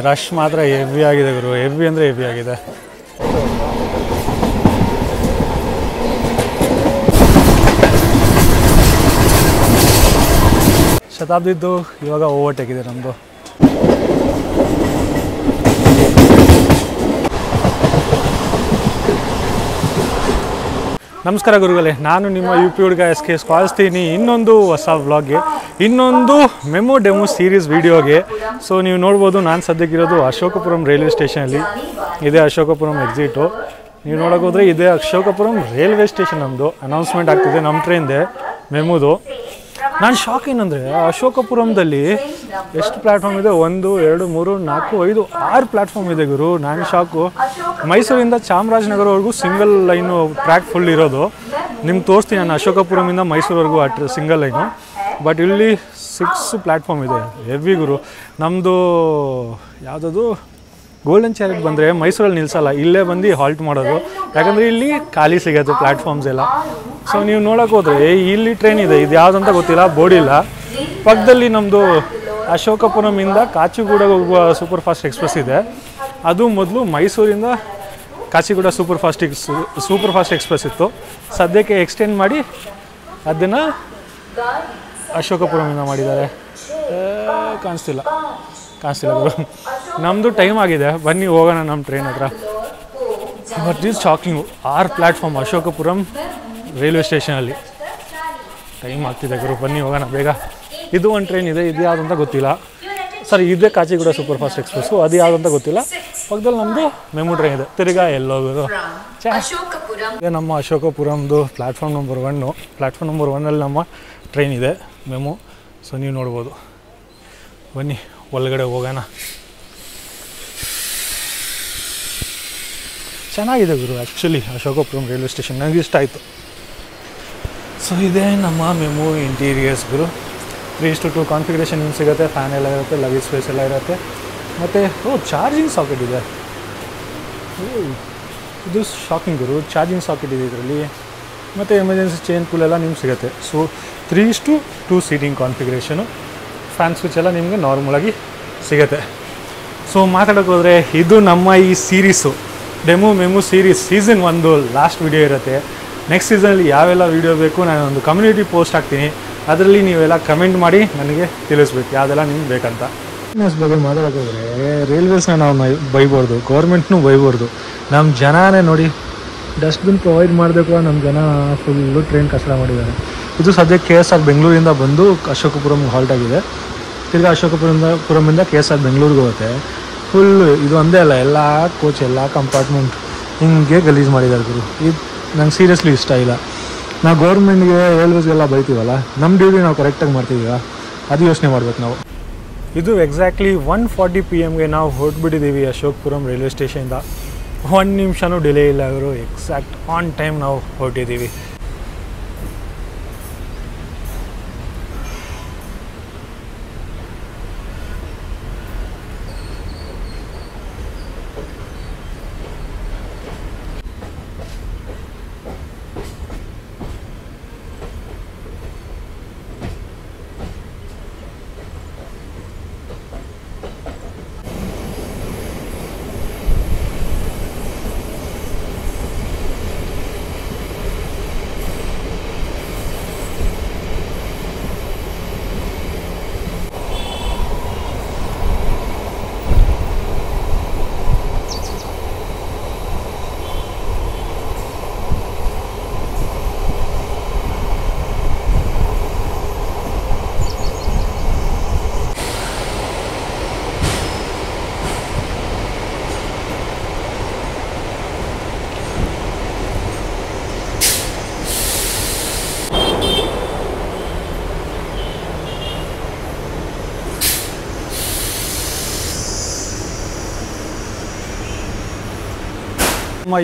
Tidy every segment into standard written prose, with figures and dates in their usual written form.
Rush ಮಾತ್ರ heavy ಆಗಿದೆ ಗುರು, heavy ಅಂದರೆ ಹೆವಿ ಆಗಿದೆ. ಶತಾಬ್ದಿದ್ದು ಇವಾಗ ಓವರ್ಟೇಕ್ ಇದೆ ನಮ್ಮದು. ನಮಸ್ಕಾರ ಗುರುಗಳೇ, ನಾನು ನಿಮ್ಮ UP ಹುಡುಗ SK ಸ್ವಾಗತಿಸ್ತೀನಿ ಇನ್ನೊಂದು ಹೊಸ ವ್ಲಾಗ್ಗೆ, ಇನ್ನೊಂದು ಮೆಮೊ ಡೆಮೋ ಸೀರೀಸ್ ವೀಡಿಯೋಗೆ. ಸೊ ನೀವು ನೋಡ್ಬೋದು, ನಾನು ಸದ್ಯಕ್ಕಿರೋದು ಅಶೋಕಪುರಂ ರೈಲ್ವೆ ಸ್ಟೇಷನಲ್ಲಿ. ಇದೇ ಅಶೋಕಪುರಂ ಎಕ್ಸಿಟು. ನೀವು ನೋಡೋಕೆ ಹೋದರೆ ಇದೇ ಅಶೋಕಪುರಂ ರೈಲ್ವೆ ಸ್ಟೇಷನ್. ನಮ್ಮದು ಅನೌನ್ಸ್ಮೆಂಟ್ ಆಗ್ತಿದೆ ನಮ್ಮ ಟ್ರೈನ್ದೆ ಮೆಮೊದು. ನಾನು ಶಾಕ್ ಏನಂದರೆ, ಅಶೋಕಪುರಂದಲ್ಲಿ ಎಷ್ಟು ಪ್ಲ್ಯಾಟ್ಫಾರ್ಮ್ ಇದೆ? 1 2 3 4 5 6 ಪ್ಲ್ಯಾಟ್ಫಾರ್ಮ್ ಇದೆ ಗುರು. ನಾನು ಶಾಕು. ಮೈಸೂರಿಂದ ಚಾಮರಾಜನಗರವರೆಗೂ ಸಿಂಗಲ್ ಲೈನು ಟ್ರ್ಯಾಕ್ ಫುಲ್ ಇರೋದು. ನಿಮ್ಗೆ ತೋರಿಸ್ತೀನಿ ನಾನು ಅಶೋಕಪುರಮಿಂದ ಮೈಸೂರವರೆಗೂ ಸಿಂಗಲ್ ಲೈನು. ಬಟ್ ಇಲ್ಲಿ 6 ಪ್ಲ್ಯಾಟ್ಫಾರ್ಮ್ ಇದೆ. ಹೆವಿ ಗುರು. ನಮ್ಮದು ಯಾವುದದು ಗೋಲ್ಡನ್ ಚಾರಿಟ್ ಬಂದರೆ ಮೈಸೂರಲ್ಲಿ ನಿಲ್ಲಿಸಲ್ಲ, ಇಲ್ಲೇ ಬಂದು ಹಾಲ್ಟ್ ಮಾಡೋದು. ಯಾಕಂದರೆ ಇಲ್ಲಿ ಖಾಲಿ ಸಿಗೋದು ಪ್ಲ್ಯಾಟ್ಫಾರ್ಮ್ಸ್ ಎಲ್ಲ. ಸೊ ನೀವು ನೋಡೋಕೆ ಹೋದರೆ ಇಲ್ಲಿ ಟ್ರೈನ್ ಇದೆ, ಇದು ಯಾವುದಂತ ಗೊತ್ತಿಲ್ಲ, ಬೋರ್ಡ್ ಇಲ್ಲ. ಪಕ್ಕದಲ್ಲಿ ನಮ್ಮದು ಅಶೋಕಪುರಮಿಂದ ಕಾಚಿಗೂಡ ಹೋಗುವ ಸೂಪರ್ ಫಾಸ್ಟ್ ಎಕ್ಸ್ಪ್ರೆಸ್ ಇದೆ. ಅದು ಮೊದಲು ಮೈಸೂರಿಂದ ಕಾಚಿಗೂಡ ಸೂಪರ್ ಫಾಸ್ಟ್ ಎಕ್ಸ್ಪ್ರೆಸ್ ಇತ್ತು. ಸದ್ಯಕ್ಕೆ ಎಕ್ಸ್ಟೆಂಡ್ ಮಾಡಿ ಅದನ್ನು ಅಶೋಕಪುರಮಿಂದ ಮಾಡಿದ್ದಾರೆ. ಕಾಣಿಸ್ತಿಲ್ಲ ಗುರು. ನಮ್ಮದು ಟೈಮ್ ಆಗಿದೆ, ಬನ್ನಿ ಹೋಗೋಣ ನಮ್ಮ ಟ್ರೈನ್ ಹತ್ರ. But is shocking, 6 platform Ashokapuram railway ಸ್ಟೇಷನಲ್ಲಿ. ಟೈಮ್ ಆಗ್ತಿದೆ ಗುರು, ಬನ್ನಿ ಹೋಗೋಣ ಬೇಗ. ಇದು ಒಂದು ಟ್ರೈನ್ ಇದೆ, ಇದು ಯಾವುದಂತ ಗೊತ್ತಿಲ್ಲ. ಸರಿ, ಇದೇ ಕಾಚಿಗೂಡ ಸೂಪರ್ ಫಾಸ್ಟ್ ಎಕ್ಸ್ಪ್ರೆಸ್ಸು, ಅದು ಯಾವುದಂತ ಗೊತ್ತಿಲ್ಲ. ಪಕ್ಕದಲ್ಲಿ ನಮ್ಮದು ಮೆಮೊ ಟ್ರೈನ್ ಇದೆ. ತಿರ್ಗಾ ಎಲ್ಲೋಗೋದು ಇದೇ ನಮ್ಮ ಅಶೋಕಪುರಂದು ಪ್ಲ್ಯಾಟ್ಫಾರ್ಮ್ ನಂಬರ್ 1. ಪ್ಲ್ಯಾಟ್ಫಾರ್ಮ್ ನಂಬರ್ 1ಅಲ್ಲಿ ನಮ್ಮ ಟ್ರೈನ್ ಇದೆ ಮೆಮೊ. ಸೊ ನೀವು ನೋಡ್ಬೋದು. ಬನ್ನಿ ಒಳಗಡೆ ಹೋಗೋಣ. ಚೆನ್ನಾಗಿದೆ ಗುರು ಆ್ಯಕ್ಚುಲಿ ಅಶೋಕಪುರಂ ರೈಲ್ವೆ ಸ್ಟೇಷನ್, ನನಗೆ ಇಷ್ಟ ಆಯಿತು. ಸೊ ಇದೇ ನಮ್ಮ ಮೆಮೊ ಇಂಟೀರಿಯರ್ಸ್ ಗುರು. 3:2 ಕಾನ್ಫಿಗರೇಷನ್ ಏನು ಸಿಗುತ್ತೆ. ಫ್ಯಾನ್ ಎಲ್ಲ ಇರುತ್ತೆ, ಲಗೇಜ್ ಸ್ಪೇಸ್ ಎಲ್ಲ ಇರುತ್ತೆ. ಮತ್ತು ಚಾರ್ಜಿಂಗ್ ಸಾಕೆಟ್ ಇದೆ. ಇದು ಶಾಕಿಂಗ್ ಗುರು, ಚಾರ್ಜಿಂಗ್ ಸಾಕೆಟ್ ಇದೆ ಇದರಲ್ಲಿ. ಮತ್ತು ಎಮರ್ಜೆನ್ಸಿ ಚೈನ್ ಪೂಲ್ ಎಲ್ಲ ನಿಮ್ಗೆ ಸಿಗುತ್ತೆ. So 3:2 seating configuration. Fan switch ಎಲ್ಲ ನಿಮಗೆ ನಾರ್ಮಲಾಗಿ ಸಿಗುತ್ತೆ. ಸೊ ಮಾತಾಡೋಕೆ ಹೋದರೆ ಇದು ನಮ್ಮ ಈ series memo series season 1 last video ಇರುತ್ತೆ. ನೆಕ್ಸ್ಟ್ ಸೀಸನಲ್ಲಿ ಯಾವೆಲ್ಲ ವೀಡಿಯೋ ಬೇಕು ನಾನು ಒಂದು ಕಮ್ಯುನಿಟಿ ಪೋಸ್ಟ್ ಹಾಕ್ತೀನಿ. ಅದರಲ್ಲಿ ನೀವೆಲ್ಲ ಕಮೆಂಟ್ ಮಾಡಿ ನನಗೆ ತಿಳಿಸ್ಬೇಕು ಯಾವುದೆಲ್ಲ ನಿಮ್ಗೆ ಬೇಕಂತ. ಫಿಟ್ನೆಸ್ ಬಗ್ಗೆ ಮಾತಾಡೋಕೆ ಹೋದರೆ ರೈಲ್ವೇಸ್ನ ನಾವು ಬೈಬಾರ್ದು, ಗೌರ್ಮೆಂಟ್ನೂ ಬೈಬಾರ್ದು. ನಮ್ಮ ಜನನೇ ನೋಡಿ, ಡಸ್ಟ್ಬಿನ್ ಪ್ರೊವೈಡ್ ಮಾಡಬೇಕು, ನಮ್ಮ ಜನ ಫುಲ್ಲು ಟ್ರೈನ್ ಕಚಡ ಮಾಡಿದ್ದಾರೆ. ಇದು ಸದ್ಯಕ್ಕೆ KSR ಬೆಂಗಳೂರಿಂದ ಬಂದು ಅಶೋಕಪುರಂ ಹಾಲ್ಟ್ ಆಗಿದೆ. ತಿರ್ಗಿ ಅಶೋಕಪುರಮಿಂದ KSR ಬೆಂಗಳೂರಿಗೆ ಹೋಗುತ್ತೆ. ಫುಲ್ ಇದು ಒಂದೇ ಅಲ್ಲ, ಎಲ್ಲ ಕೋಚ್ ಎಲ್ಲ ಕಂಪಾರ್ಟ್ಮೆಂಟ್ ಹಿಂಗೆ ಗಲೀಜು ಮಾಡಿದ್ದಾರೆ ಗುರು. ಇದು ನಂಗೆ ಸೀರಿಯಸ್ಲಿ ಇಷ್ಟ ಇಲ್ಲ. ನಾವು ಗೌರ್ಮೆಂಟ್ಗೆ ರೈಲ್ವೇಸ್ಗೆಲ್ಲ ಬೈತೀವಲ್ಲ, ನಮ್ಮ ಡ್ಯೂಟಿ ನಾವು ಕರೆಕ್ಟಾಗಿ ಮಾಡ್ತೀವಲ್ಲ, ಅದು ಯೋಚನೆ ಮಾಡ್ಬೇಕು ನಾವು. ಇದು ಎಕ್ಸಾಕ್ಟ್ಲಿ 1:40 PM ನಾವು ಹೊರಟ್ಬಿಟ್ಟಿದ್ದೀವಿ ಅಶೋಕಪುರಂ ರೈಲ್ವೆ ಸ್ಟೇಷನಿಂದ. 1 ನಿಮಿಷನೂ ಡಿಲೇ ಇಲ್ಲ ಅವರು, ಎಕ್ಸಾಕ್ಟ್ ಆನ್ ಟೈಮ್ ನಾವು ಹೊರಟಿದ್ದೀವಿ.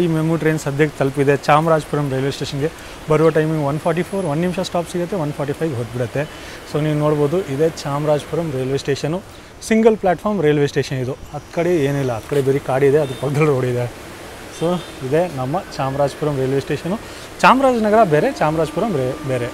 ಈ ಮೆಮೊ ಟ್ರೈನ್ ಸದ್ಯಕ್ಕೆ ತಲುಪಿದೆ ಚಾಮರಾಜಪುರಂ ರೈಲ್ವೆ ಸ್ಟೇಷನ್ಗೆ. ಬರುವ ಟೈಮಿಂಗ್ 1:44, 1 ನಿಮಿಷ ಸ್ಟಾಪ್ ಸಿಗುತ್ತೆ, 1:45 ಹೊರಟ್ಬಿಡುತ್ತೆ. ಸೊ ನೀವು ನೋಡ್ಬೋದು, ಇದೇ Chamarajapuram railway station. Single platform railway station ಇದು. ಆ ಕಡೆ ಏನಿಲ್ಲ, ಆ ಕಡೆ ಬರೀ ಕಾಡಿದೆ, ಅದು ಪಕ್ಕದಲ್ಲಿ ರೋಡ್ ಇದೆ. ಸೊ ಇದೇ ನಮ್ಮ ಚಾಮರಾಜಪುರಂ ರೈಲ್ವೆ ಸ್ಟೇಷನು. ಚಾಮರಾಜನಗರ ಬೇರೆ, ಚಾಮರಾಜಪುರಂ ಬೇರೆ.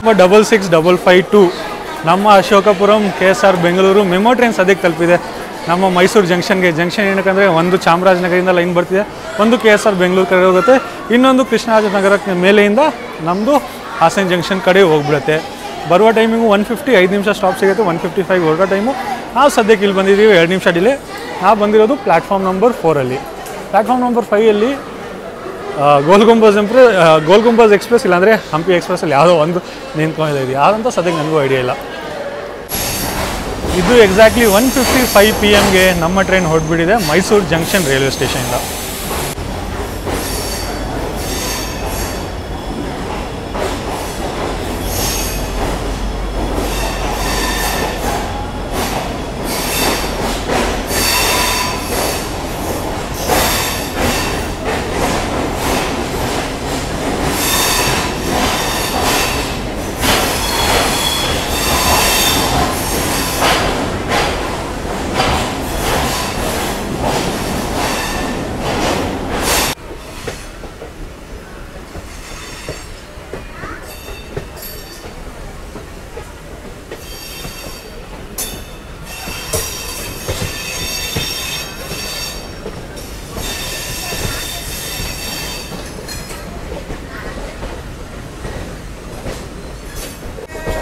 6655 ನಮ್ಮ Ashokapuram KSR Bengaluru MEMU train ಸದ್ಯಕ್ಕೆ ತಲುಪಿದೆ ನಮ್ಮ ಮೈಸೂರು ಜಂಕ್ಷನ್ಗೆ. ಜಂಕ್ಷನ್ ಏನಕ್ಕಂದರೆ ಒಂದು ಚಾಮರಾಜನಗರದಿಂದ ಲೈನ್ ಬರ್ತಿದೆ, ಒಂದು KSR ಬೆಂಗಳೂರು ಕಡೆ ಹೋಗುತ್ತೆ, ಇನ್ನೊಂದು ಕೃಷ್ಣರಾಜನಗರಕ್ಕೆ ಮೇಲೆಯಿಂದ ನಮ್ಮದು ಹಾಸನ ಜಂಕ್ಷನ್ ಕಡೆ ಹೋಗ್ಬಿಡುತ್ತೆ. ಬರುವ ಟೈಮಿಂಗು 150, 5 ನಿಮಿಷ ಸ್ಟಾಪ್ ಸಿಗುತ್ತೆ. 155 ಹೊರಡೋ ಟೈಮು. ನಾವು ಸದ್ಯಕ್ಕೆ ಇಲ್ಲಿ ಬಂದಿದ್ದೀವಿ, 2 ನಿಮಿಷ ಡಿಲೇ. ನಾವು ಬಂದಿರೋದು platform number 4ಅಲ್ಲಿ. Platform number 5ಅಲ್ಲಿ Gol Gumbaz express ಇಲ್ಲಾಂದರೆ ಹಂಪಿ ಎಕ್ಸ್ಪ್ರೆಸ್ಸಲ್ಲಿ ಯಾವುದೋ ಒಂದು ನಿಂತ್ಕೊಂಡಿದೆ. ಯಾರಂತ ಸದ್ಯಕ್ಕೆ ನನಗೂ ಐಡಿಯಾ ಇಲ್ಲ. ಇದು ಎಕ್ಸಾಕ್ಟ್ಲಿ 1:55 PM ನಮ್ಮ ಟ್ರೈನ್ ಹೊರಡ್ಬಿಟ್ಟಿದೆ ಮೈಸೂರು ಜಂಕ್ಷನ್ ರೈಲ್ವೆ ಸ್ಟೇಷನಿಂದ.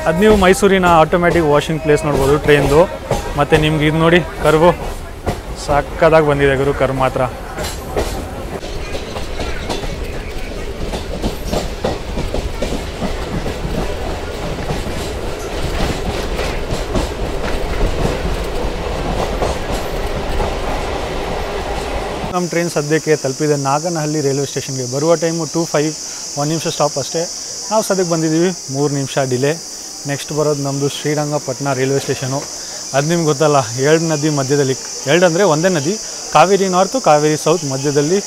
ಅದು ನೀವು ಮೈಸೂರಿನ ಆಟೋಮ್ಯಾಟಿಕ್ ವಾಷಿಂಗ್ ಪ್ಲೇಸ್ ನೋಡ್ಬೋದು ಟ್ರೈನ್ದು. ಮತ್ತು ನಿಮ್ಗೆ ಇದು ನೋಡಿ ಕರ್ವು ಸಕ್ಕದಾಗಿ ಬಂದಿದೆ ಗುರು, ಕರ್ವ್ ಮಾತ್ರ. ನಮ್ಮ ಟ್ರೈನ್ ಸದ್ಯಕ್ಕೆ ತಲುಪಿದೆ ನಾಗನಹಳ್ಳಿ ರೈಲ್ವೆ ಸ್ಟೇಷನ್ಗೆ. ಬರುವ ಟೈಮು 2:05, 1 ನಿಮಿಷ ಸ್ಟಾಪ್ ಅಷ್ಟೇ. ನಾವು ಸದ್ಯಕ್ಕೆ ಬಂದಿದ್ದೀವಿ, 3 ನಿಮಿಷ ಡಿಲೇ. ನೆಕ್ಸ್ಟ್ ಬರೋದು ನಮ್ಮದು ಶ್ರೀರಂಗಪಟ್ಟಣ ರೈಲ್ವೆ ಸ್ಟೇಷನು. ಅದು ನಿಮ್ಗೆ ಗೊತ್ತಲ್ಲ, 2 ನದಿ ಮಧ್ಯದಲ್ಲಿ, 2 ಅಂದರೆ ಒಂದೇ ನದಿ, ಕಾವೇರಿ ನಾರ್ತು ಕಾವೇರಿ ಸೌತ್ ಮಧ್ಯದಲ್ಲಿ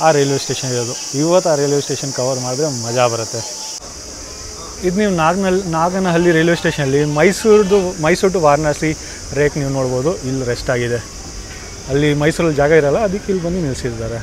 ಆ ರೈಲ್ವೆ ಸ್ಟೇಷನ್ ಇರೋದು. ಇವತ್ತು ಆ ರೈಲ್ವೆ ಸ್ಟೇಷನ್ ಕವರ್ ಮಾಡಿದ್ರೆ ಮಜಾ ಬರುತ್ತೆ. ಇದು ನೀವು ನಾಗನಹಳ್ಳಿ ರೈಲ್ವೆ ಸ್ಟೇಷನಲ್ಲಿ ಮೈಸೂರು ಟು ವಾರಣಾಸಿ ರೇಕ್ ನೀವು ನೋಡ್ಬೋದು. ಇಲ್ಲಿ ರೆಸ್ಟ್ ಆಗಿದೆ. ಅಲ್ಲಿ ಮೈಸೂರಲ್ಲಿ ಜಾಗ ಇರಲ್ಲ, ಅದಕ್ಕೆ ಇಲ್ಲಿ ಬಂದು ನಿಲ್ಲಿಸಿದ್ದಾರೆ.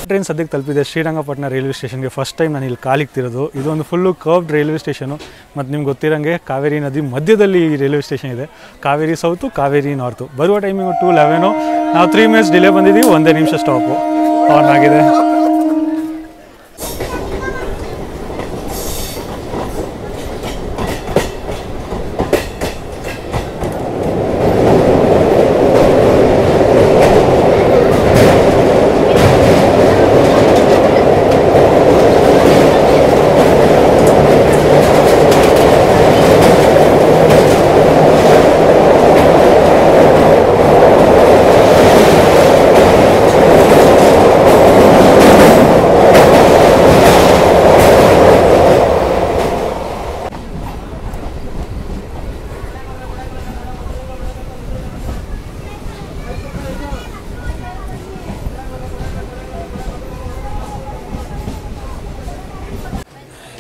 ಟ್ರೈನ್ ಸದ್ಯಕ್ಕೆ ತಲುಪಿದೆ ಶ್ರೀರಂಗಪಟ್ಟಣ ರೈಲ್ವೆ ಸ್ಟೇಷನ್ಗೆ. ಫಸ್ಟ್ ಟೈಮ್ ನಾನು ಇಲ್ಲಿ ಕಾಲಿಕ್ತಿರೋದು. ಇದೊಂದು ಫುಲ್ಲು ಕರ್ವ್ಡ್ ರೈಲ್ವೆ ಸ್ಟೇಷನು. ಮತ್ತು ನಿಮ್ಗೆ ಗೊತ್ತಿರೋಂಗೆ ಕಾವೇರಿ ನದಿ ಮಧ್ಯದಲ್ಲಿ ಈ ರೈಲ್ವೆ ಸ್ಟೇಷನ್ ಇದೆ. Kaveri south Kaveri north. ಬರುವ ಟೈಮಿಂಗು 2:11. ನಾವು 3 ಮಿನಿಟ್ಸ್ ಡಿಲೇ ಬಂದಿದ್ದೀವಿ, 1 ನಿಮಿಷ ಸ್ಟಾಪು ಆನ್ ಆಗಿದೆ.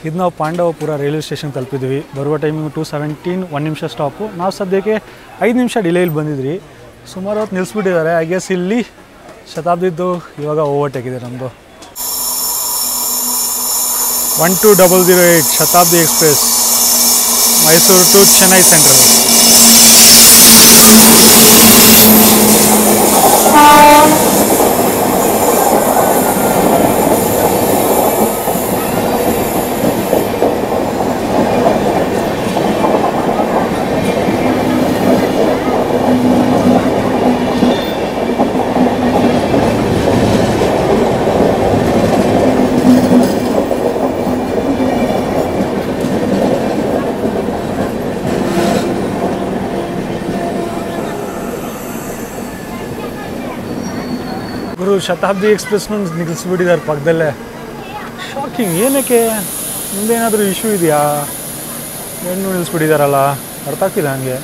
ಇದು ನಾವು ಪಾಂಡವಪುರ ರೈಲ್ವೆ ಸ್ಟೇಷನ್ ತಲುಪಿದ್ವಿ. ಬರುವ ಟೈಮಿಂಗು 2:17, 1 ನಿಮಿಷ ಸ್ಟಾಪು. ನಾವು ಸದ್ಯಕ್ಕೆ 5 ನಿಮಿಷ ಡಿಲೇಲಿ ಬಂದಿದ್ವಿ. ಸುಮಾರು ಹೊತ್ತು ನಿಲ್ಲಿಸ್ಬಿಟ್ಟಿದ್ದಾರೆ. ಐ ಗೆಸ್ ಇಲ್ಲಿ ಶತಾಬ್ದಿದ್ದು ಇವಾಗ ಓವರ್ಟೇಕ್ ಇದೆ ನಮ್ಮದು. 12008 Shatabdi Express Mysuru to Chennai Central. ಗುರು ಶತಾಬ್ದಿ ಎಕ್ಸ್ಪ್ರೆಸ್ನ ನಿಲ್ಲಿಸ್ಬಿಟ್ಟಿದ್ದಾರೆ ಪಕ್ಕದಲ್ಲೇ. ಶಾಕಿಂಗ್, ಏನಕ್ಕೆ ಮುಂದೇನಾದರೂ ಇಶ್ಯೂ ಇದೆಯಾ? ಏನು ನಿಲ್ಲಿಸ್ಬಿಟ್ಟಿದ್ದಾರಲ್ಲ, ಅರ್ಥ ಆಗ್ತಿಲ್ಲ ನನಗೆ.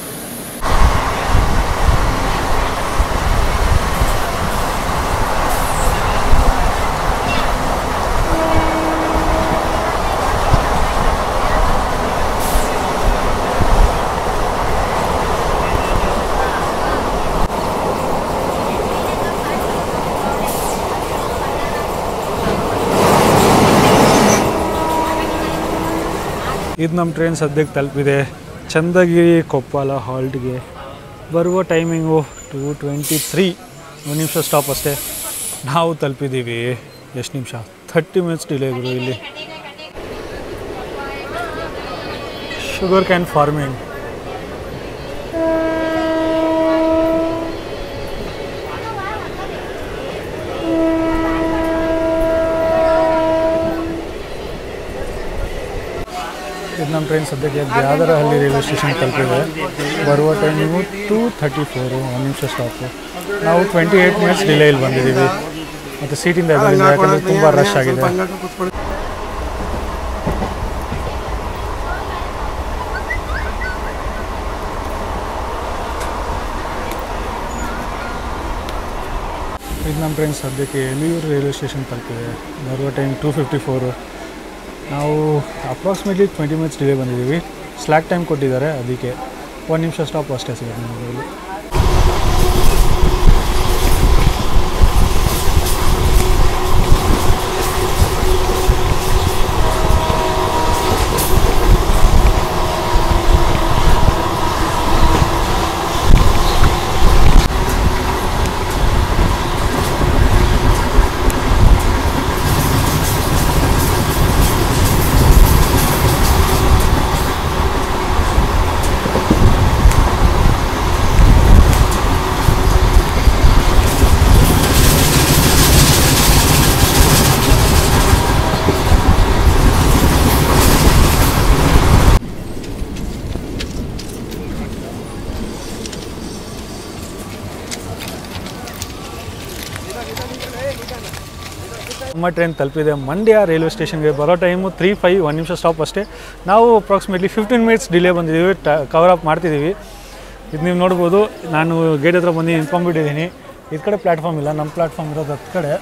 ಇದು ನಮ್ಮ ಟ್ರೈನ್ ಸದ್ಯಕ್ಕೆ ತಲುಪಿದೆ ಚಂದಗಿರಿ ಕೊಪ್ಪಳ ಹಾಲ್ಟ್ಗೆ. ಬರುವ ಟೈಮಿಂಗು 2:23, 1 ನಿಮಿಷ ಸ್ಟಾಪ್ ಅಷ್ಟೇ. ನಾವು ತಲುಪಿದ್ದೀವಿ. ಎಷ್ಟು ನಿಮಿಷ? 30 ಮಿನಿಟ್ಸ್ ಡಿಲೇ ಗುರು. ಇಲ್ಲಿ ಶುಗರ್ ಕ್ಯಾನ್ ಫಾರ್ಮಿಂಗ್. ಇದು ನಮ್ಮ ಟ್ರೈನ್ ಸದ್ಯಕ್ಕೆ ಬ್ಯಾದರಹಳ್ಳಿ ರೈಲ್ವೆ ಸ್ಟೇಷನ್ ತಲುಪಿದೆ. ಬರುವ ಟೈಮಿಂಗು 2:34, 1 ನಿಮಿಷ ಸ್ಟಾಪು. ನಾವು 28 ಮಿನಿಟ್ಸ್ ಡಿಲೇಯಲ್ಲಿ ಬಂದಿದ್ದೀವಿ. ಮತ್ತು ಸೀಟಿಂದ ಎದುರಿಲ್ಲ, ಯಾಕಂದರೆ ತುಂಬ ರಶ್ ಆಗಿದೆ. ಇದು ನಮ್ಮ ಟ್ರೈನ್ ಸದ್ಯಕ್ಕೆ ಎಲಿಯೂರು ರೈಲ್ವೆ ಸ್ಟೇಷನ್ ತಲುಪಿದೆ. ಬರುವ ಟೈಮ್ 2:54. ನಾವು ಅಪ್ರಾಕ್ಸಿಮೇಟ್ಲಿ 20 ಮಿನಿಟ್ಸ್ ಡಿಲೇ ಬಂದಿದ್ದೀವಿ. ಸ್ಲ್ಯಾಕ್ ಟೈಮ್ ಕೊಟ್ಟಿದ್ದಾರೆ, ಅದಕ್ಕೆ 1 ನಿಮಿಷ ಸ್ಟಾಪ್ ಅಷ್ಟೇ ಸಿಗುತ್ತೆ ನಮಗೆ ಇಲ್ಲಿ. ನಮ್ಮ ಟ್ರೈನ್ ತಲುಪಿದೆ ಮಂಡ್ಯ ರೈಲ್ವೆ ಸ್ಟೇಷನ್ಗೆ. ಬರೋ ಟೈಮು 3:05, 1 ನಿಮಿಷ ಸ್ಟಾಪ್ ಅಷ್ಟೇ. ನಾವು ಅಪ್ರಾಕ್ಸಿಮೇಟ್ಲಿ 15 ಮಿನಿಟ್ಸ್ ಡಿಲೇ ಬಂದಿದ್ದೀವಿ. ಕವರ್ ಅಪ್ ಮಾಡ್ತಿದ್ದೀವಿ. ಇದು ನೀವು ನೋಡ್ಬೋದು. ನಾನು ಗೇಟ್ ಹತ್ರ ಬಂದು ನಿಂತ್ಕೊಂಡ್ಬಿಟ್ಟಿದ್ದೀನಿ. ಈ ಕಡೆ ಪ್ಲ್ಯಾಟ್ಫಾರ್ಮ್ ಇಲ್ಲ, ನಮ್ಮ ಪ್ಲ್ಯಾಟ್ಫಾರ್ಮ್ ಇರೋದು ಹತ್ತು ಕಡೆ.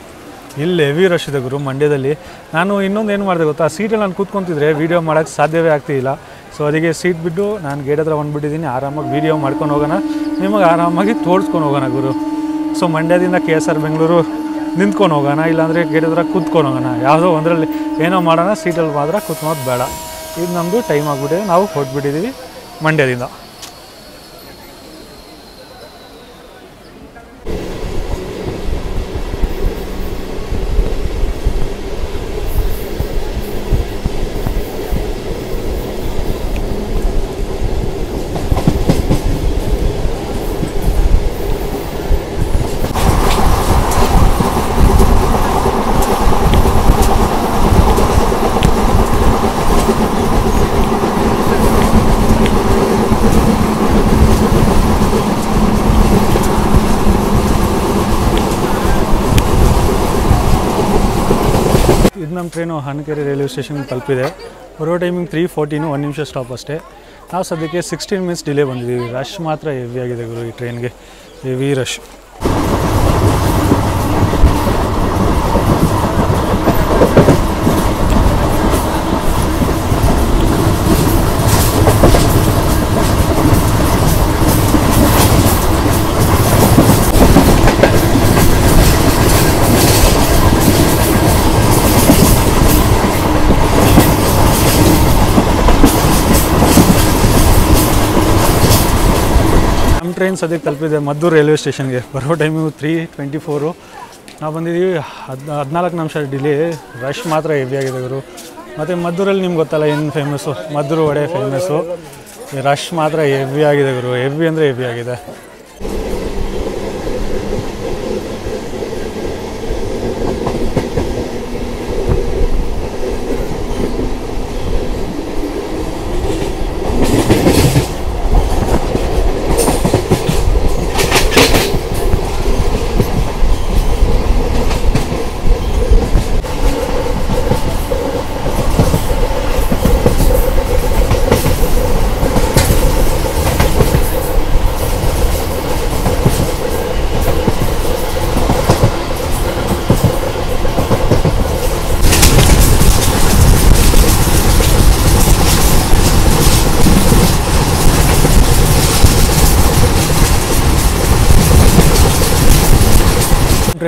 ಇಲ್ಲಿ ಹೆವಿ ರಶ್ ಇದೆ ಗುರು ಮಂಡ್ಯದಲ್ಲಿ. ನಾನು ಇನ್ನೊಂದು ಏನು ಮಾಡಿದೆ ಗೊತ್ತಾ, ಸೀಟಲ್ಲಿ ನಾನು ಕೂತ್ಕೊತಿದ್ರೆ ವೀಡಿಯೋ ಮಾಡೋಕ್ಕೆ ಸಾಧ್ಯವೇ ಆಗ್ತಿಲ್ಲ. ಸೊ ಅದಕ್ಕೆ ಸೀಟ್ ಬಿಟ್ಟು ನಾನು ಗೇಟ್ ಹತ್ರ ಬಂದುಬಿಟ್ಟಿದ್ದೀನಿ. ಆರಾಮಾಗಿ ವೀಡಿಯೋ ಮಾಡ್ಕೊಂಡು ಹೋಗೋಣ, ನಿಮಗೆ ಆರಾಮಾಗಿ ತೋರಿಸ್ಕೊಂಡು ಹೋಗೋಣ ಗುರು. ಸೊ ಮಂಡ್ಯದಿಂದ KSR ಬೆಂಗಳೂರು ನಿಂತ್ಕೊಂಡು ಹೋಗೋಣ, ಇಲ್ಲಾಂದರೆ ಗೇಟ್ ಹತ್ರ ಕೂತ್ಕೊಂಡು ಹೋಗೋಣ. ಯಾವುದೋ ಒಂದರಲ್ಲಿ ಏನೋ ಮಾಡೋಣ, ಸೀಟಲ್ಲಿ ಮಾತ್ರ ಕೂತ್ಕೊಳೋದು ಬೇಡ. ಇದು ನಮ್ಮದು ಟೈಮ್ ಆಗಿಬಿಟ್ಟಿದೆ. ನಾವು ಹೊರಟ್ಬಿಟ್ಟಿದ್ದೀವಿ ಮಂಡ್ಯದಿಂದ. ಇದು ನಮ್ಮ ಟ್ರೈನು ಹಾನಕೆರೆ ರೈಲ್ವೆ ಸ್ಟೇಷನ್ಗೆ ತಲುಪಿದೆ. ಬರೋ ಟೈಮಿಂಗ್ 3:14, 1 ನಿಮಿಷ ಸ್ಟಾಪ್ ಅಷ್ಟೇ. ನಾವು ಸದ್ಯಕ್ಕೆ 16 ಮಿನಿಟ್ಸ್ ಡಿಲೇ ಬಂದಿದ್ದೀವಿ. ರಶ್ ಮಾತ್ರ ಹೆವಿ ಆಗಿದೆ ಗುರು ಈ ಟ್ರೈನ್ಗೆ, ಹೆವಿ ರಶ್. ಟ್ರೈನ್ ಸದ್ಯಕ್ಕೆ ತಲುಪಿದೆ ಮದ್ದೂರು ರೈಲ್ವೆ ಸ್ಟೇಷನ್ಗೆ. ಬರೋ ಟೈಮಿಂಗು 3:24. ನಾವು ಬಂದಿದ್ದೀವಿ 14 ನಿಮಿಷ ಡಿಲೇ. ರಶ್ ಮಾತ್ರ ಹೆವಿ ಆಗಿದೆ ಗುರು. ಮತ್ತು ಮದ್ದೂರಲ್ಲಿ ನಿಮ್ಗೆ ಗೊತ್ತಲ್ಲ ಏನು famous, Maddur vada famous. Rush ಮಾತ್ರ ಹೆವಿ ಆಗಿದೆ ಗುರು, ಹೆವಿ ಅಂದರೆ ಹೆವಿ ಆಗಿದೆ.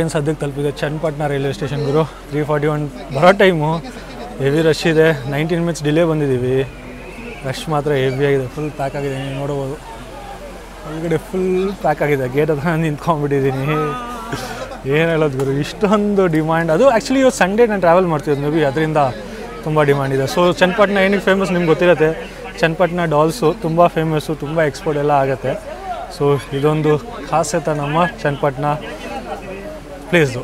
ಟ್ರೈನ್ ಸದ್ಯಕ್ಕೆ ತಲುಪಿದೆ ಚನ್ನಪಟ್ಟಣ ರೈಲ್ವೆ ಸ್ಟೇಷನ್ ಗುರು. 3:41 ಬರೋ ಟೈಮು. ಹೆವಿ ರಶ್ ಇದೆ. 19 ಮಿನಿಟ್ಸ್ ಡಿಲೇ ಬಂದಿದ್ದೀವಿ. ರಶ್ ಮಾತ್ರ ಹೆವಿ ಆಗಿದೆ. ಫುಲ್ ಪ್ಯಾಕ್ ಆಗಿದೆ. ನೀವು ನೋಡ್ಬೋದು ಒಳಗಡೆ ಫುಲ್ ಪ್ಯಾಕ್ ಆಗಿದೆ. ಗೇಟ್ ಹತ್ರ ನಿಂತ್ಕೊಂಡ್ಬಿಟ್ಟಿದ್ದೀನಿ. ಏನು ಹೇಳೋದು ಗುರು, ಇಷ್ಟೊಂದು ಡಿಮ್ಯಾಂಡ್. ಅದು ಆ್ಯಕ್ಚುಲಿ ಇವತ್ತು ಸಂಡೇ ನಾನು ಟ್ರಾವೆಲ್ ಮಾಡ್ತಿದ್ದೆ, ಮೇ ಬಿ ಅದರಿಂದ ತುಂಬ ಡಿಮ್ಯಾಂಡ್ ಇದೆ. ಸೊ ಚನ್ನಪಟ್ಟಣ ಏನಕ್ಕೆ ಫೇಮಸ್ ನಿಮ್ಗೆ ಗೊತ್ತಿರುತ್ತೆ. ಚನ್ನಪಟ್ಟಣ ಡಾಲ್ಸು ತುಂಬ ಫೇಮಸ್ಸು, ತುಂಬ ಎಕ್ಸ್ಪೋರ್ಟ್ ಎಲ್ಲ ಆಗುತ್ತೆ. ಸೊ ಇದೊಂದು ಖಾಸಿಯತ ನಮ್ಮ ಚನ್ನಪಟ್ಟಣ ಪ್ಲೇಸ್ದು.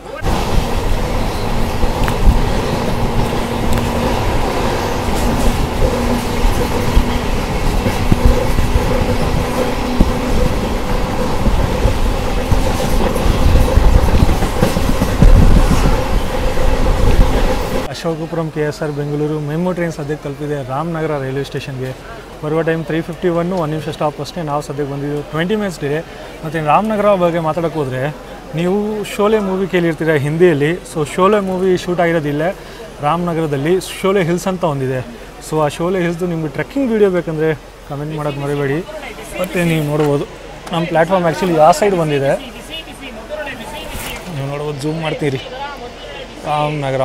Ashokapuram KSR Bengaluru MEMU train ಸದ್ಯಕ್ಕೆ ತಲುಪಿದೆ ರಾಮನಗರ ರೈಲ್ವೆ ಸ್ಟೇಷನ್ಗೆ. ಬರುವ ಟೈಮ್ 3:51, 1 ನಿಮಿಷ ಸ್ಟಾಪ್ ಅಷ್ಟೇ. ನಾವು ಸದ್ಯಕ್ಕೆ ಬಂದಿದ್ದೀವಿ. 20 ಮಿನಿಟ್ಸ್ ಡಿಲೇ. ಮತ್ತು ರಾಮನಗರ ಬಗ್ಗೆ ಮಾತಾಡೋಕ್ಕೆ ಹೋದರೆ, ನೀವು ಶೋಲೆ ಮೂವಿ ಕೇಳಿರ್ತೀರ ಹಿಂದಿಯಲ್ಲಿ. ಸೊ ಶೋಲೆ ಮೂವಿ ಶೂಟ್ ಆಗಿರೋದಿಲ್ಲ ರಾಮನಗರದಲ್ಲಿ. ಶೋಲೆ ಹಿಲ್ಸ್ ಅಂತ ಒಂದಿದೆ. ಸೊ ಆ ಶೋಲೆ ಹಿಲ್ಸ್ದು ನಿಮಗೆ ಟ್ರೆಕ್ಕಿಂಗ್ ವೀಡಿಯೋ ಬೇಕಂದರೆ ಕಮೆಂಟ್ ಮಾಡೋದು ಮರಿಬೇಡಿ. ಮತ್ತು ನೀವು ನೋಡ್ಬೋದು ನಮ್ಮ ಪ್ಲ್ಯಾಟ್ಫಾರ್ಮ್ ಆ್ಯಕ್ಚುಲಿ ಆ ಸೈಡ್ ಬಂದಿದೆ. ನೀವು ನೋಡ್ಬೋದು, ಝೂಮ್ ಮಾಡ್ತೀರಿ. ರಾಮನಗರ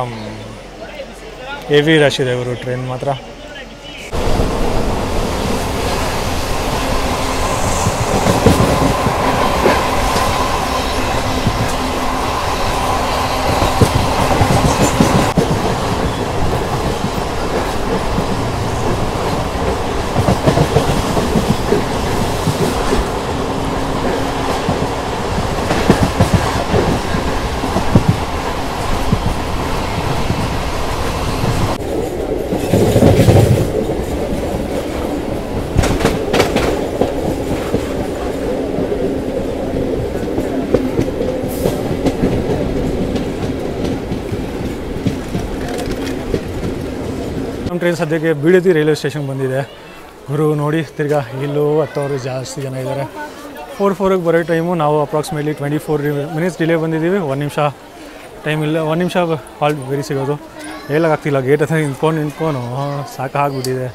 ಹೆವಿ ರಶ್ ಇದೆ ಇವರು ಟ್ರೈನ್ ಮಾತ್ರ. ನಮ್ಮ ಟ್ರೈನ್ ಸದ್ಯಕ್ಕೆ ಬಿಡದಿ ರೈಲ್ವೆ ಸ್ಟೇಷನ್ ಬಂದಿದೆ ಗುರು. ನೋಡಿ ತಿರ್ಗಾ ಇಲ್ಲೂ ಹತ್ತವರು ಜಾಸ್ತಿ ಜನ ಇದ್ದಾರೆ. 4:04ಗೆ ಬರೋ ಟೈಮು. ನಾವು ಅಪ್ರಾಕ್ಸಿಮೇಟ್ಲಿ 24 ಮಿನಿಟ್ಸ್ ಡಿಲೇ ಬಂದಿದ್ದೀವಿ. 1 ನಿಮಿಷ ಟೈಮ್ ಇಲ್ಲ. 1 ನಿಮಿಷ ಹಾಲ್ಟ್ ಬೇರೆ ಸಿಗೋದು ಹೇಳೋಕ್ಕಾಗ್ತಿಲ್ಲ. ಗೇಟ್ ಹತ್ರ ನಿಂತ್ಕೊಂಡು ಸಾಕಾಗ್ಬಿಟ್ಟಿದೆ.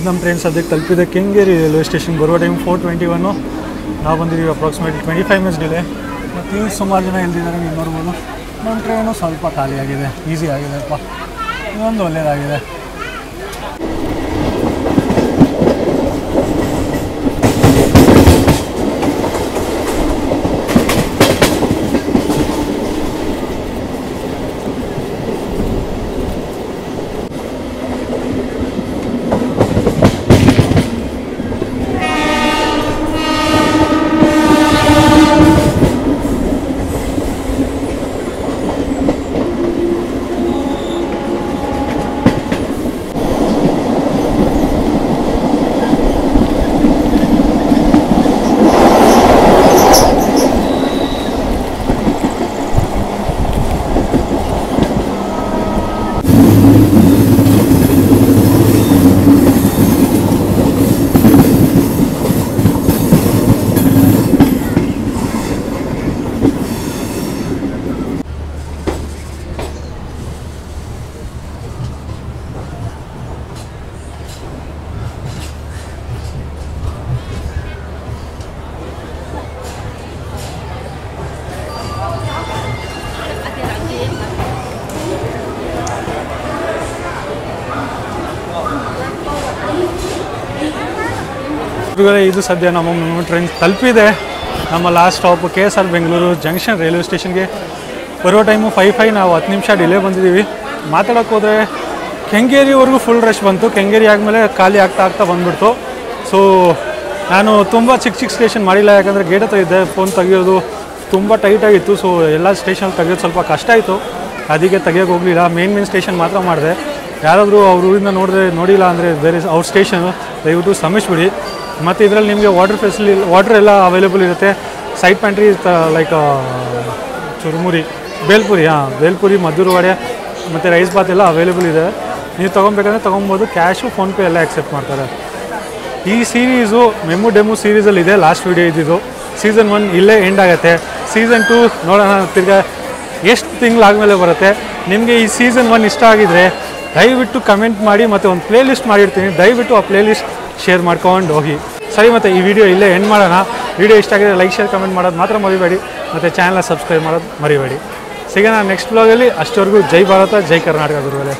ನಮ್ಮ ಟ್ರೈನ್ ಸದ್ಯಕ್ಕೆ ತಲುಪಿದೆ ಕೆಂಗೇರಿ ರೈಲ್ವೆ ಸ್ಟೇಷನ್. ಬರುವ ಟೈಮ್ 4:21. ನಾವು ಬಂದಿದ್ದೀವಿ ಅಪ್ರಾಕ್ಸಿಮೇಟ್ಲಿ 25 ಮಿನಿಟ್ಸ್ ಡಿಲೇ. ಮತ್ತು ಇಲ್ಲಿ ಸುಮಾರು ಜನ ಎಲ್ದಿದ್ದಾರೆ, ನೀವು ನೋಡ್ಬೋದು. ನಮ್ಮ ಟ್ರೈನು ಸ್ವಲ್ಪ ಖಾಲಿಯಾಗಿದೆ. ಈಸಿ ಆಗಿದೆಪ್ಪ, ಇದೊಂದು ಒಳ್ಳೆಯದಾಗಿದೆ. ಇದು ಸದ್ಯ ನಮ್ಮ ಟ್ರೈನ್ ತಲುಪಿದೆ. ನಮ್ಮ last stop KSR Bengaluru junction railway ಸ್ಟೇಷನ್ಗೆ ಬರೋ ಟೈಮು 5 ನಾವು 10 ನಿಮಿಷ ಡಿಲೇ ಬಂದಿದ್ದೀವಿ. ಮಾತಾಡೋಕ್ಕೆ ಹೋದರೆ ಕೆಂಗೇರಿವರೆಗೂ ಫುಲ್ ರಶ್ ಬಂತು. ಕೆಂಗೇರಿ ಆದಮೇಲೆ ಖಾಲಿ ಆಗ್ತಾ ಬಂದುಬಿಡ್ತು. ಸೊ ನಾನು ತುಂಬ ಚಿಕ್ಕ ಸ್ಟೇಷನ್ ಮಾಡಿಲ್ಲ, ಯಾಕಂದರೆ ಗೇಟ್ ಹತ್ರ ಇದ್ದೆ. ಫೋನ್ ತೆಗಿಯೋದು ತುಂಬ ಟೈಟಾಗಿತ್ತು. ಸೊ ಎಲ್ಲ ಸ್ಟೇಷನ್ ತೆಗಿಯೋದು ಸ್ವಲ್ಪ ಕಷ್ಟ ಆಯಿತು, ಅದಕ್ಕೆ ತೆಗಿಯೋಕೆ ಹೋಗಲಿಲ್ಲ. ಮೇನ್ ಸ್ಟೇಷನ್ ಮಾತ್ರ ಮಾಡಿದೆ. ಯಾರಾದರೂ ಅವ್ರ ಊರಿಂದ ನೋಡಿಲ್ಲ ಅಂದರೆ ಬೇರೆ ಅವ್ರ ಸ್ಟೇಷನು ದಯವಿಟ್ಟು ಶ್ರಮಿಸ್ಬಿಡಿ. ಮತ್ತು ಇದರಲ್ಲಿ ನಿಮಗೆ ವಾಟರ್ ಎಲ್ಲ ಅವೈಲೇಬಲ್ ಇರುತ್ತೆ. ಸೈಡ್ ಪ್ಯಾಂಟ್ರಿ ಲೈಕ್ ಚುರುಮುರಿ, ಬೇಲ್ಪುರಿ ಮದ್ದೂರು ವಡೆ ಮತ್ತು ರೈಸ್ ಬಾತ್ ಎಲ್ಲ ಅವೈಲೇಬಲ್ ಇದೆ. ನೀವು ತೊಗೊಬೇಕಂದ್ರೆ ತೊಗೊಬೋದು. ಕ್ಯಾಶು ಫೋನ್ಪೇ ಎಲ್ಲ ಆಕ್ಸೆಪ್ಟ್ ಮಾಡ್ತಾರೆ. ಈ ಸೀರೀಸು ಡೆಮು ಸೀರೀಸಲ್ಲಿದೆ. ಲಾಸ್ಟ್ ವೀಡಿಯೋ ಇದ್ದಿದ್ದು. ಸೀಸನ್ 1 ಇಲ್ಲೇ ಎಂಡ್ ಆಗುತ್ತೆ. ಸೀಸನ್ 2 ನೋಡೋಣ ತಿರ್ಗಾ ಎಷ್ಟು ತಿಂಗಳಾದಮೇಲೆ ಬರುತ್ತೆ. ನಿಮಗೆ ಈ ಸೀಸನ್ 1 ಇಷ್ಟ ಆಗಿದರೆ ದಯವಿಟ್ಟು ಕಮೆಂಟ್ ಮಾಡಿ, ಮತ್ತು ಒಂದು ಪ್ಲೇ ಲಿಸ್ಟ್ ಮಾಡಿರ್ತೀನಿ, ದಯವಿಟ್ಟು ಆ ಪ್ಲೇ ಲಿಸ್ಟ್ ಶೇರ್ ಮಾಡ್ಕೊಂಡು ಹೋಗಿ. ಸರಿ, ಮತ್ತು ಈ ವಿಡಿಯೋ ಇಲ್ಲೇ ಎಂಡ್ ಮಾಡೋಣ. ವಿಡಿಯೋ ಇಷ್ಟ ಆಗಿದ್ರೆ ಲೈಕ್ ಶೇರ್ ಕಮೆಂಟ್ ಮಾಡೋದು ಮಾತ್ರ ಮರಿಬೇಡಿ, ಮತ್ತು ಚಾನಲ್ನ ಸಬ್ಸ್ಕ್ರೈಬ್ ಮಾಡೋದು ಮರಿಬೇಡಿ. ಸಿಗೋಣ ನೆಕ್ಸ್ಟ್ ಬ್ಲಾಗಲ್ಲಿ. ಅಷ್ಟವರೆಗೂ ಜೈ ಭಾರತ, ಜೈ ಕರ್ನಾಟಕ ಗುರುಗಳೇ.